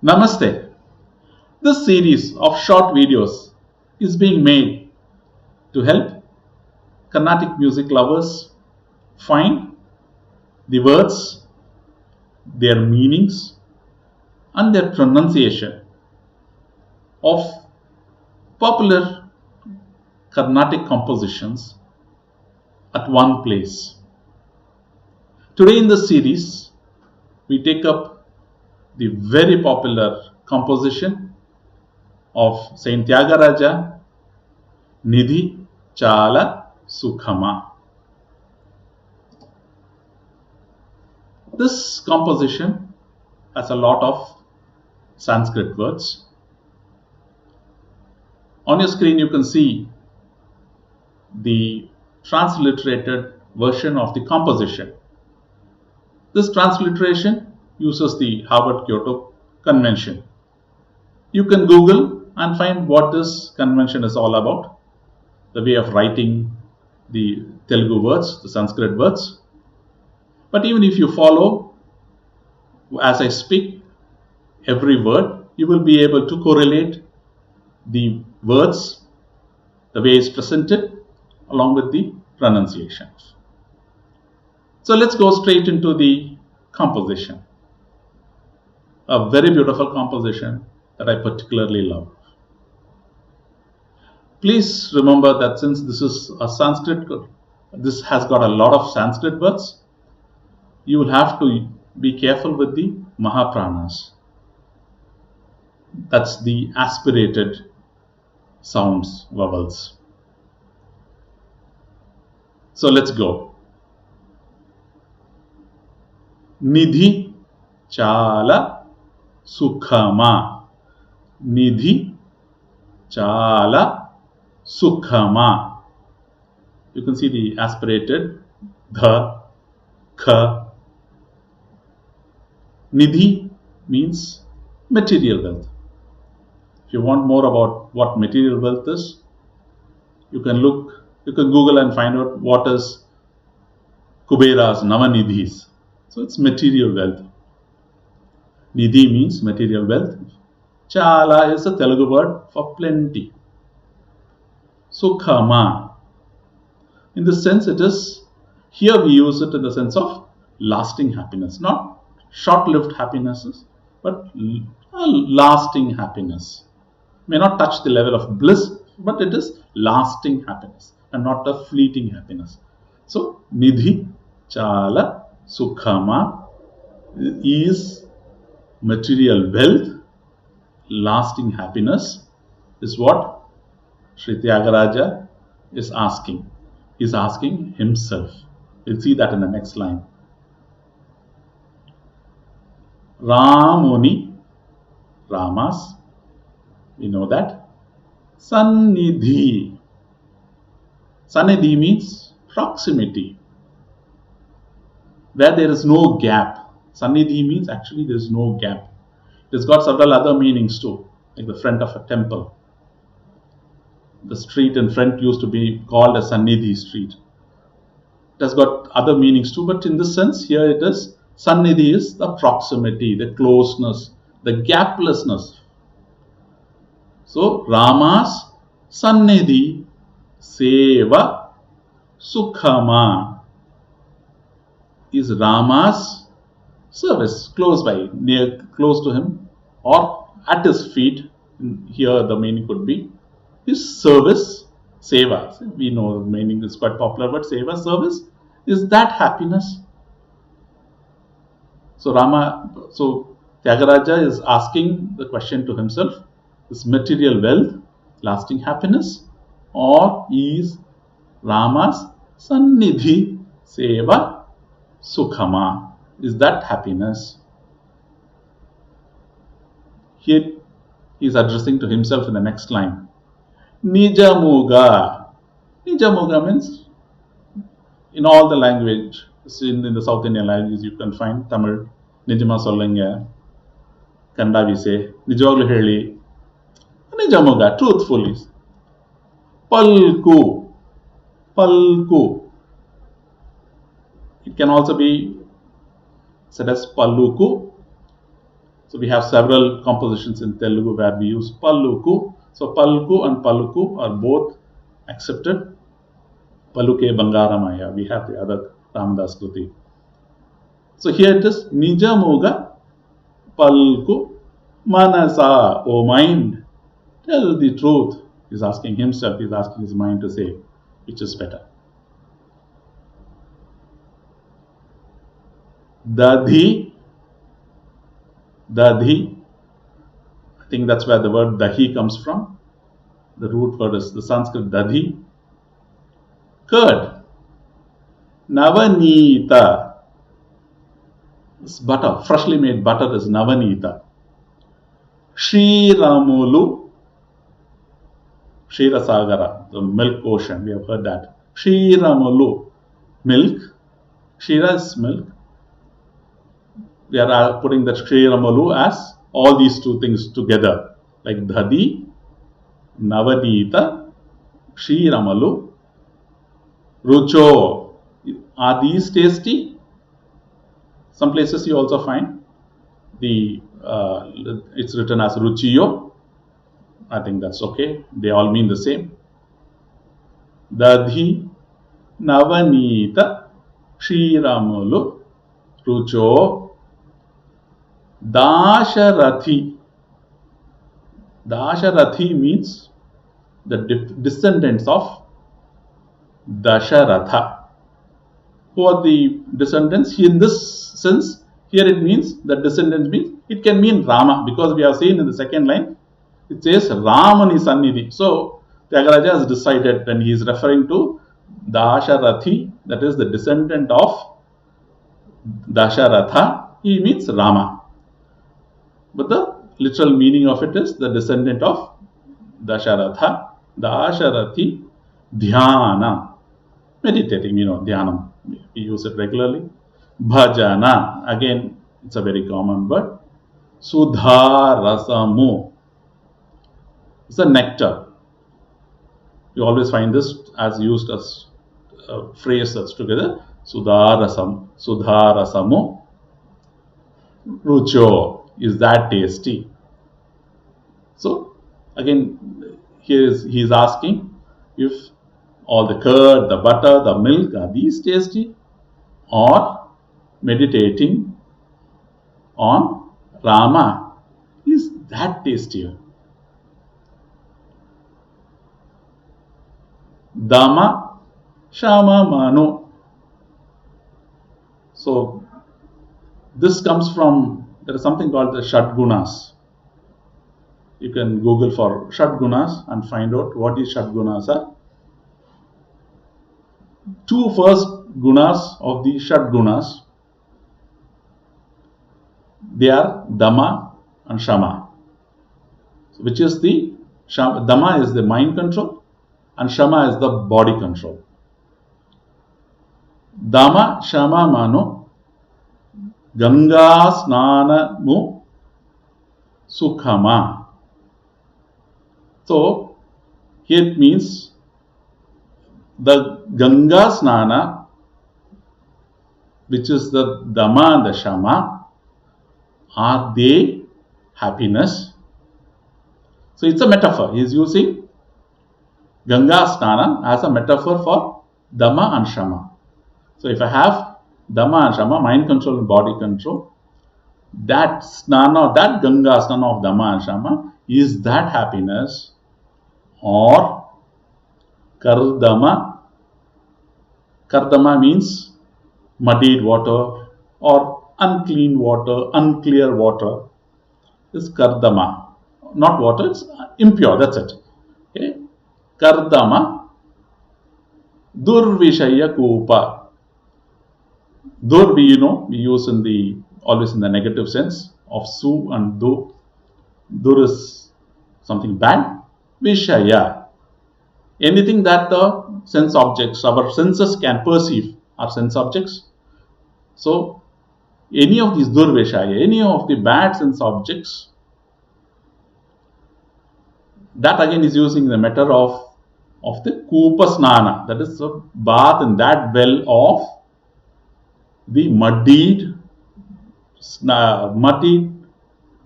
Namaste. This series of short videos is being made to help Carnatic music lovers find the words, their meanings, and their pronunciation of popular Carnatic compositions at one place. Today in this series, we take up the very popular composition of Saint Tyagaraja, Nidhi Chala Sukhama. This composition has a lot of Sanskrit words. On your screen, you can see the transliterated version of the composition. This transliteration uses the Harvard-Kyoto Convention. You can Google and find what this convention is all about, the way of writing the Telugu words, the Sanskrit words. But even if you follow, as I speak, every word, you will be able to correlate the words, the way it's presented, along with the pronunciations. So let's go straight into the composition. A very beautiful composition that I particularly love. Please remember that since this is a Sanskrit, this has got a lot of Sanskrit words, you will have to be careful with the Mahapranas. That's the aspirated sounds, vowels. So let's go. Nidhi Chala Sukhama. Nidhi Chala Sukhama. You can see the aspirated the, kha. Nidhi means material wealth. If you want more about what material wealth is, you can Google and find out what is Kubera's Navanidhis. So it's material wealth. Nidhi means material wealth. Chala is a Telugu word for plenty. Sukhama. In the sense it is, here we use it in the sense of lasting happiness, not short-lived happinesses, but a lasting happiness. May not touch the level of bliss, but it is lasting happiness and not a fleeting happiness. So, Nidhi Chala Sukhama is material wealth, lasting happiness is what Sri Tyagaraja is asking. He's asking himself. We'll see that in the next line. Ramuni, Ramas, we know that. Sannidhi. Sannidhi means proximity, where there is no gap. Sannidhi means actually there is no gap. It has got several other meanings too, like the front of a temple. The street in front used to be called a Sannidhi street. It has got other meanings too, but in this sense, here it is Sannidhi is the proximity, the closeness, the gaplessness. So, Rama's Sannidhi Seva Sukhama is Rama's service, close by, near, close to him, or at his feet. Here the meaning could be his service, seva. We know the meaning is quite popular, but seva, service, is that happiness. So Tyagaraja is asking the question to himself: is material wealth lasting happiness, or is Rama's Sannidhi Seva Sukhama? Is that happiness? Here he is addressing to himself in the next line. Nijamuga. Nijamuga means in all the language, in the South Indian languages you can find Tamil, Nijama Sollenga, Kannada we say, Nijavaglu Heli, Nijamuga, truthfully. Palku, Palku. It can also be said as Paluku. So we have several compositions in Telugu where we use Palluku. So Palku and Paluku are both accepted. Paluke Bangaramaya, we have the other Ramadas Kruti. So here it is Nijamuga Palku Manasa, O mind, tell the truth. He's asking himself, he's asking his mind to say, which is better. Dadhi, I think that's where the word dahi comes from. The root word is the Sanskrit dadhi. Curd, Navanita. This butter, freshly made butter is Navanita. Shriramulu, Kshirasagara, the milk ocean, we have heard that. Shriramulu, milk. Kshira is milk. We are putting that Shriramalu as all these two things together, like Dhadi, Navadita, Shriramalu, Rucho. Are these tasty? Some places you also find it's written as Ruchiyo. I think that's okay. They all mean the same. Dadhi, Navanita, Shriramalu, Rucho, Dasharathi. Dasharathi means the descendants of Dasharatha. Who are the descendants? In this sense, here it means the descendants means it can mean Rama, because we have seen in the second line it says Ramani Sannidhi. So Tyagaraja has decided when he is referring to Dasharathi, that is the descendant of Dasharatha, he means Rama. But the literal meaning of it is the descendant of Dasharatha, Dasharathi, Dhyana, meditating, Dhyanam. We use it regularly. Bhajana, again, it's a very common word. Sudha Rasamu, it's a nectar. You always find this as used as phrases together. Sudha Rasamu, Rucho, is that tasty? So again, he's asking if all the curd, the butter, the milk, are these tasty, or meditating on Rama, is that tastier? Dama, Shama, Manu. So this comes from, there is something called the Shadgunas. You can Google for Shadgunas and find out what these Shadgunas are. Two first gunas of the Shadgunas, they are Dama and Shama. Which is the Dama is the mind control and Shama is the body control. Dama, Shama, Mano, Ganga Snana Mu Sukhama. So here it means the Ganga Snana, which is the Dama and the Shama, are they happiness? So it's a metaphor. He is using Ganga Snana as a metaphor for Dama and Shama. So if I have Dama and Shama, mind control and body control, that Snana, that Ganga Snana of Dama and Shama, is that happiness, or Kardama? Kardama means muddied water or unclean water, unclear water. This is Kardama. Not water, it's impure, that's it. Okay. Kardama, Durvishaya Kupa. Dur, we use always in the negative sense of su and du. Dur is something bad. Vishaya, anything that the sense objects, our senses can perceive, are sense objects. So any of these Durvishaya, any of the bad sense objects, that again is using the matter of the Kupa Snana, that is a bath in that well of the muddied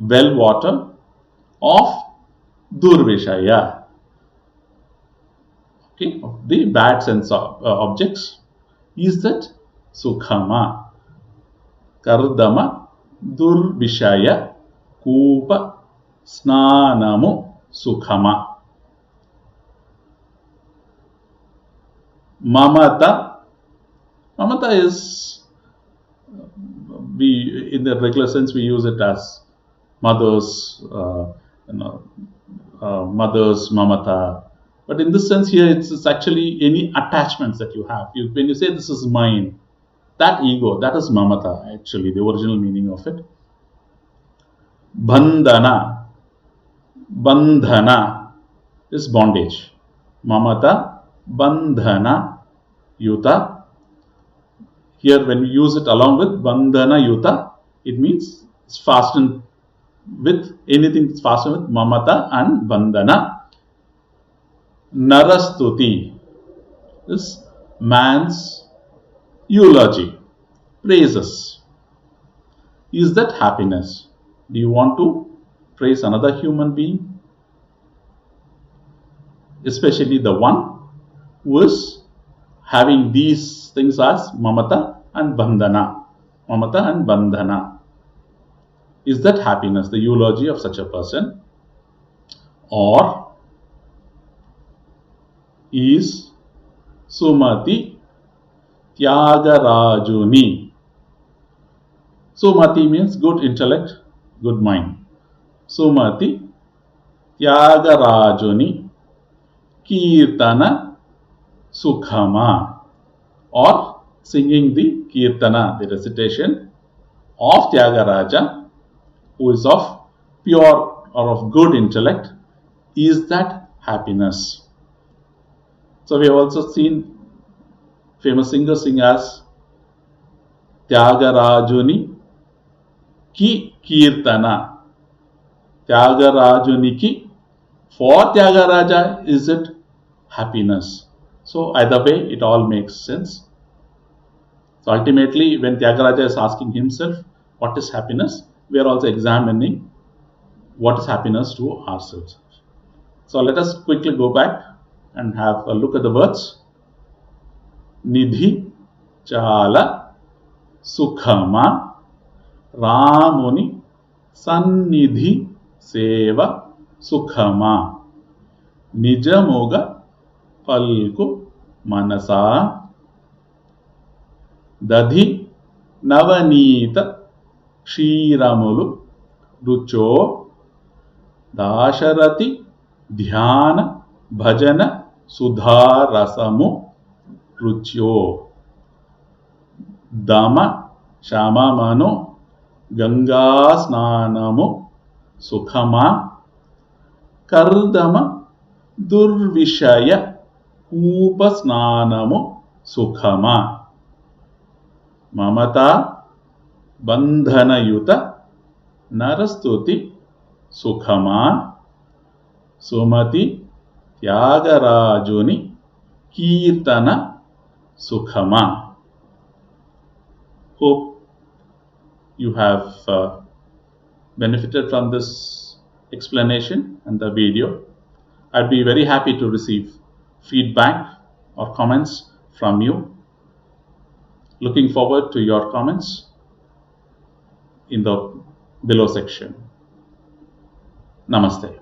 well water of durvishaya, okay, of the bad sense of, objects. Is that sukhama? Kardama durvishaya kupa snanamu sukhama. Mamata. Mamata is, we in the regular sense we use it as mother's, you know, mother's mamata. But in this sense here, it's actually any attachments that you have. When you say this is mine, that ego, that is mamata, actually, the original meaning of it. Bandhana. Bandhana is bondage. Mamata, bandhana, yuta. Here, when we use it along with bandhana yuta, it means it's fastened with anything that's fastened with mamata and bandhana. Narastuti is man's eulogy, praises. Is that happiness? Do you want to praise another human being? Especially the one who is having these things as mamata and bandhana. Mamata and bandhana. Is that happiness, the eulogy of such a person? Or is Sumati Tyagarajuni? Sumati means good intellect, good mind. Sumati Tyagarajuni Kirtana Sukhama, or singing the Kirtana, the recitation of Tyagaraja, who is of pure or of good intellect. Is that happiness? So we have also seen famous singers sing as Tyagarajuni ki Kirtana. Tyagarajuni ki, for Tyagaraja, is it happiness? So either way, it all makes sense. So ultimately, when Tyagaraja is asking himself what is happiness, we are also examining what is happiness to ourselves. So let us quickly go back and have a look at the words. Nidhi Chala Sukhama Ramuni Sannidhi Seva Sukhama Nijamoga Palku Manasa Dadhi Navanita Kshiramulu Rucho Dasharati Dhyana Bhajana Sudharasamu Ruchyo Dama Shamamano Ganga Snanamu Sukhama Kardama Durvishaya Kupa Snanamu Sukhama Mamata Bandhana Yuta Narastuti Sukhama Sumati Tyagarajuni Kirtana Sukhama. Hope you have benefited from this explanation and the video. I'd be very happy to receive feedback or comments from you. Looking forward to your comments in the below section. Namaste.